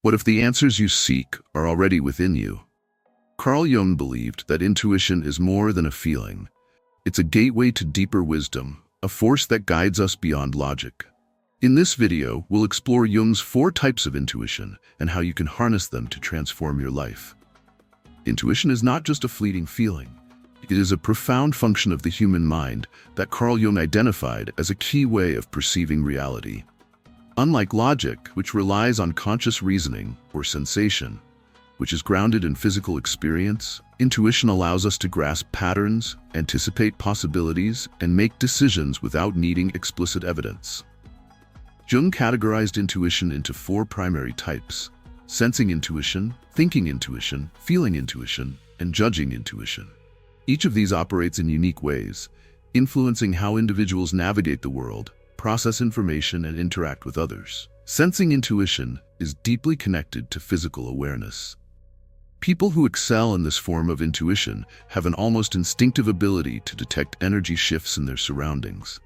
What if the answers you seek are already within you? Carl Jung believed that intuition is more than a feeling. It's a gateway to deeper wisdom, a force that guides us beyond logic. In this video, we'll explore Jung's 4 types of intuition and how you can harness them to transform your life. Intuition is not just a fleeting feeling. It is a profound function of the human mind that Carl Jung identified as a key way of perceiving reality. Unlike logic, which relies on conscious reasoning or sensation, which is grounded in physical experience, intuition allows us to grasp patterns, anticipate possibilities, and make decisions without needing explicit evidence. Jung categorized intuition into 4 primary types: sensing intuition, thinking intuition, feeling intuition, and judging intuition. Each of these operates in unique ways, influencing how individuals navigate the world, process information, and interact with others. Sensing intuition is deeply connected to physical awareness. People who excel in this form of intuition have an almost instinctive ability to detect energy shifts in their surroundings.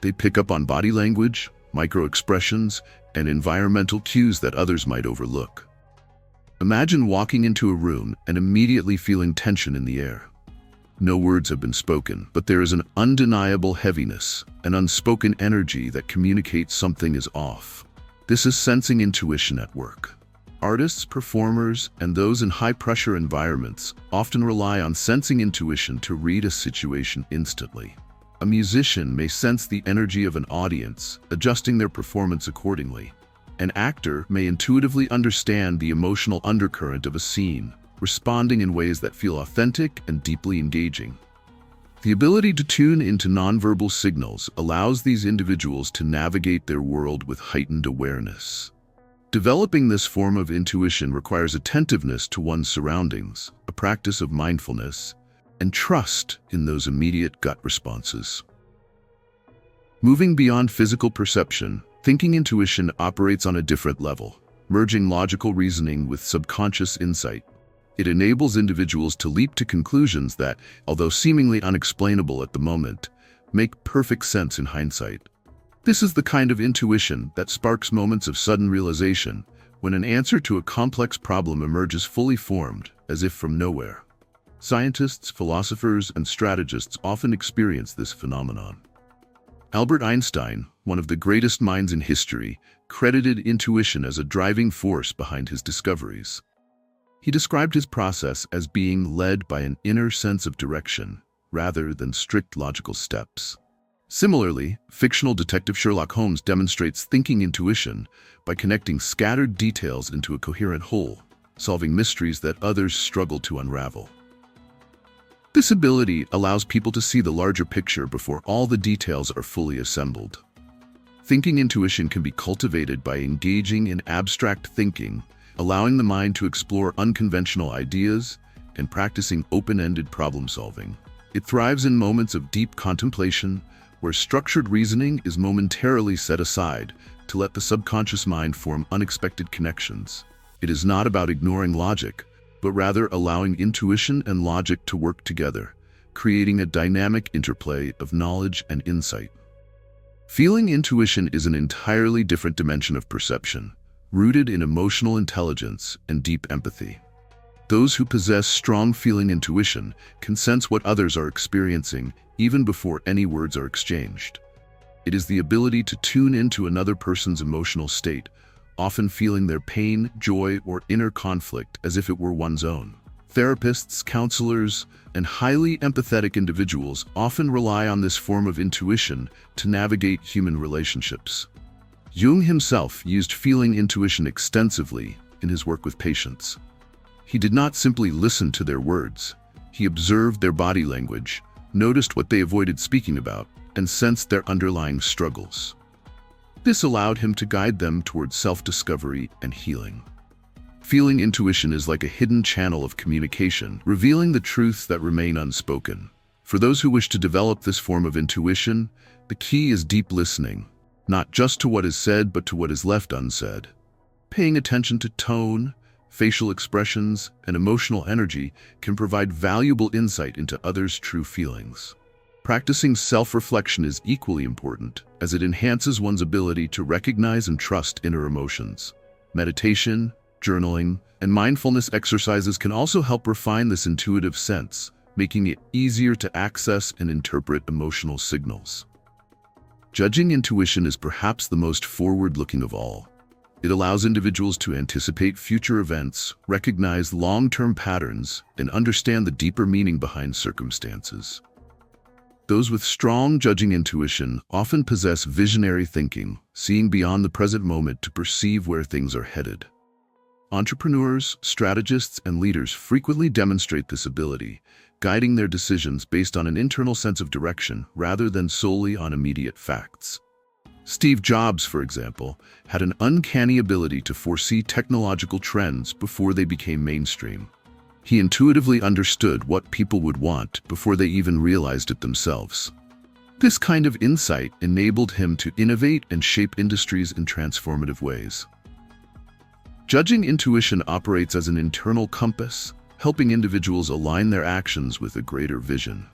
They pick up on body language, micro-expressions, and environmental cues that others might overlook. Imagine walking into a room and immediately feeling tension in the air. No words have been spoken, but there is an undeniable heaviness, an unspoken energy that communicates something is off. This is sensing intuition at work. Artists, performers, and those in high-pressure environments often rely on sensing intuition to read a situation instantly. A musician may sense the energy of an audience, adjusting their performance accordingly. An actor may intuitively understand the emotional undercurrent of a scene, responding in ways that feel authentic and deeply engaging. The ability to tune into nonverbal signals allows these individuals to navigate their world with heightened awareness. Developing this form of intuition requires attentiveness to one's surroundings, a practice of mindfulness, and trust in those immediate gut responses. Moving beyond physical perception, thinking intuition operates on a different level, merging logical reasoning with subconscious insight. It enables individuals to leap to conclusions that, although seemingly unexplainable at the moment, make perfect sense in hindsight. This is the kind of intuition that sparks moments of sudden realization, when an answer to a complex problem emerges fully formed, as if from nowhere. Scientists, philosophers, and strategists often experience this phenomenon. Albert Einstein, one of the greatest minds in history, credited intuition as a driving force behind his discoveries. He described his process as being led by an inner sense of direction, rather than strict logical steps. Similarly, fictional detective Sherlock Holmes demonstrates thinking intuition by connecting scattered details into a coherent whole, solving mysteries that others struggle to unravel. This ability allows people to see the larger picture before all the details are fully assembled. Thinking intuition can be cultivated by engaging in abstract thinking, allowing the mind to explore unconventional ideas, and practicing open-ended problem-solving. It thrives in moments of deep contemplation, where structured reasoning is momentarily set aside to let the subconscious mind form unexpected connections. It is not about ignoring logic, but rather allowing intuition and logic to work together, creating a dynamic interplay of knowledge and insight. Feeling intuition is an entirely different dimension of perception, rooted in emotional intelligence and deep empathy. Those who possess strong feeling intuition can sense what others are experiencing even before any words are exchanged. It is the ability to tune into another person's emotional state, often feeling their pain, joy, or inner conflict as if it were one's own. Therapists, counselors, and highly empathetic individuals often rely on this form of intuition to navigate human relationships. Jung himself used feeling intuition extensively in his work with patients. He did not simply listen to their words. He observed their body language, noticed what they avoided speaking about, and sensed their underlying struggles. This allowed him to guide them towards self-discovery and healing. Feeling intuition is like a hidden channel of communication, revealing the truths that remain unspoken. For those who wish to develop this form of intuition, the key is deep listening. Not just to what is said, but to what is left unsaid. Paying attention to tone, facial expressions, and emotional energy can provide valuable insight into others' true feelings. Practicing self-reflection is equally important, as it enhances one's ability to recognize and trust inner emotions. Meditation, journaling, and mindfulness exercises can also help refine this intuitive sense, making it easier to access and interpret emotional signals. Judging intuition is perhaps the most forward-looking of all. It allows individuals to anticipate future events, recognize long-term patterns, and understand the deeper meaning behind circumstances. Those with strong judging intuition often possess visionary thinking, seeing beyond the present moment to perceive where things are headed. Entrepreneurs, strategists, and leaders frequently demonstrate this ability, guiding their decisions based on an internal sense of direction rather than solely on immediate facts. Steve Jobs, for example, had an uncanny ability to foresee technological trends before they became mainstream. He intuitively understood what people would want before they even realized it themselves. This kind of insight enabled him to innovate and shape industries in transformative ways. Judging intuition operates as an internal compass, helping individuals align their actions with a greater vision.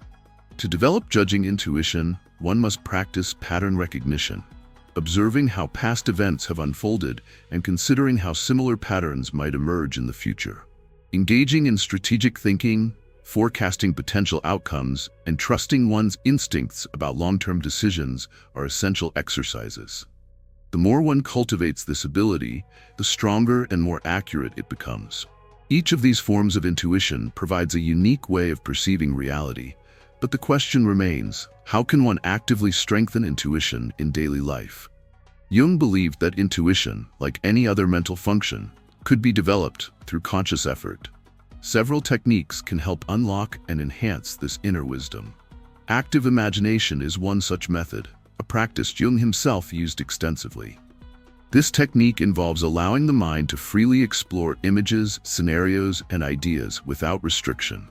To develop judging intuition, one must practice pattern recognition, observing how past events have unfolded and considering how similar patterns might emerge in the future. Engaging in strategic thinking, forecasting potential outcomes, and trusting one's instincts about long-term decisions are essential exercises. The more one cultivates this ability, the stronger and more accurate it becomes. Each of these forms of intuition provides a unique way of perceiving reality, but the question remains, how can one actively strengthen intuition in daily life? Jung believed that intuition, like any other mental function, could be developed through conscious effort. Several techniques can help unlock and enhance this inner wisdom. Active imagination is one such method, a practice Jung himself used extensively. This technique involves allowing the mind to freely explore images, scenarios, and ideas without restriction.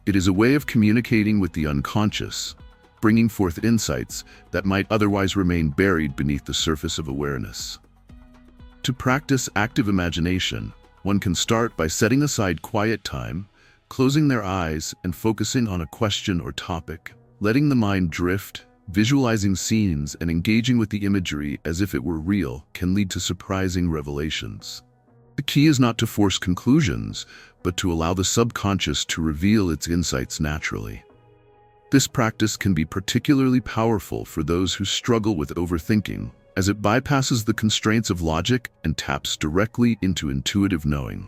It is a way of communicating with the unconscious, bringing forth insights that might otherwise remain buried beneath the surface of awareness. To practice active imagination, one can start by setting aside quiet time, closing their eyes and focusing on a question or topic, letting the mind drift. Visualizing scenes and engaging with the imagery as if it were real can lead to surprising revelations. The key is not to force conclusions, but to allow the subconscious to reveal its insights naturally. This practice can be particularly powerful for those who struggle with overthinking, as it bypasses the constraints of logic and taps directly into intuitive knowing.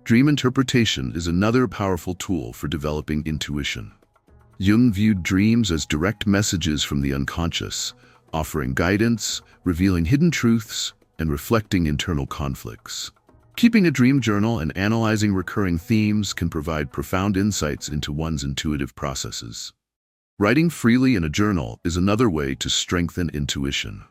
Dream interpretation is another powerful tool for developing intuition. Jung viewed dreams as direct messages from the unconscious, offering guidance, revealing hidden truths, and reflecting internal conflicts. Keeping a dream journal and analyzing recurring themes can provide profound insights into one's intuitive processes. Writing freely in a journal is another way to strengthen intuition.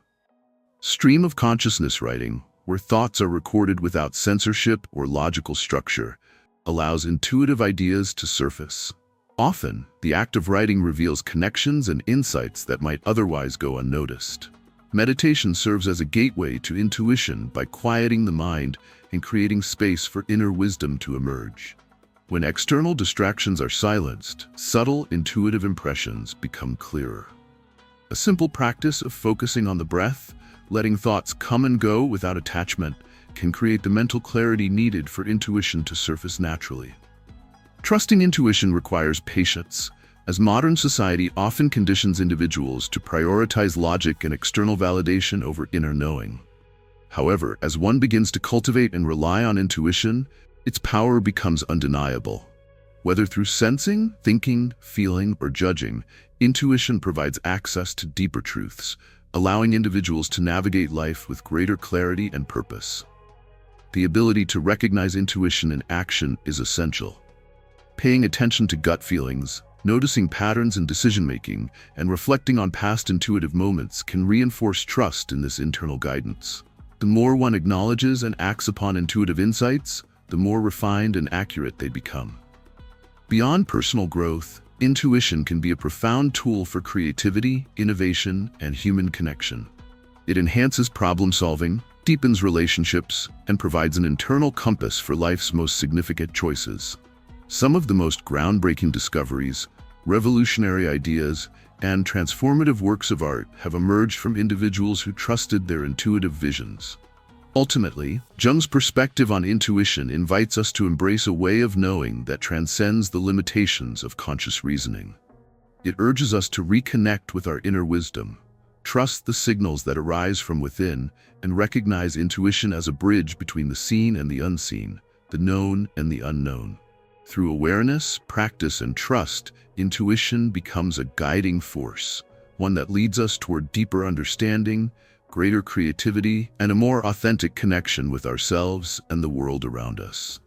Stream of consciousness writing, where thoughts are recorded without censorship or logical structure, allows intuitive ideas to surface. Often, the act of writing reveals connections and insights that might otherwise go unnoticed. Meditation serves as a gateway to intuition by quieting the mind and creating space for inner wisdom to emerge. When external distractions are silenced, subtle, intuitive impressions become clearer. A simple practice of focusing on the breath, letting thoughts come and go without attachment, can create the mental clarity needed for intuition to surface naturally. Trusting intuition requires patience, as modern society often conditions individuals to prioritize logic and external validation over inner knowing. However, as one begins to cultivate and rely on intuition, its power becomes undeniable. Whether through sensing, thinking, feeling, or judging, intuition provides access to deeper truths, allowing individuals to navigate life with greater clarity and purpose. The ability to recognize intuition in action is essential. Paying attention to gut feelings, noticing patterns in decision-making, and reflecting on past intuitive moments can reinforce trust in this internal guidance. The more one acknowledges and acts upon intuitive insights, the more refined and accurate they become. Beyond personal growth, intuition can be a profound tool for creativity, innovation, and human connection. It enhances problem-solving, deepens relationships, and provides an internal compass for life's most significant choices. Some of the most groundbreaking discoveries, revolutionary ideas, and transformative works of art have emerged from individuals who trusted their intuitive visions. Ultimately, Jung's perspective on intuition invites us to embrace a way of knowing that transcends the limitations of conscious reasoning. It urges us to reconnect with our inner wisdom, trust the signals that arise from within, and recognize intuition as a bridge between the seen and the unseen, the known and the unknown. Through awareness, practice, and trust, intuition becomes a guiding force, one that leads us toward deeper understanding, greater creativity, and a more authentic connection with ourselves and the world around us.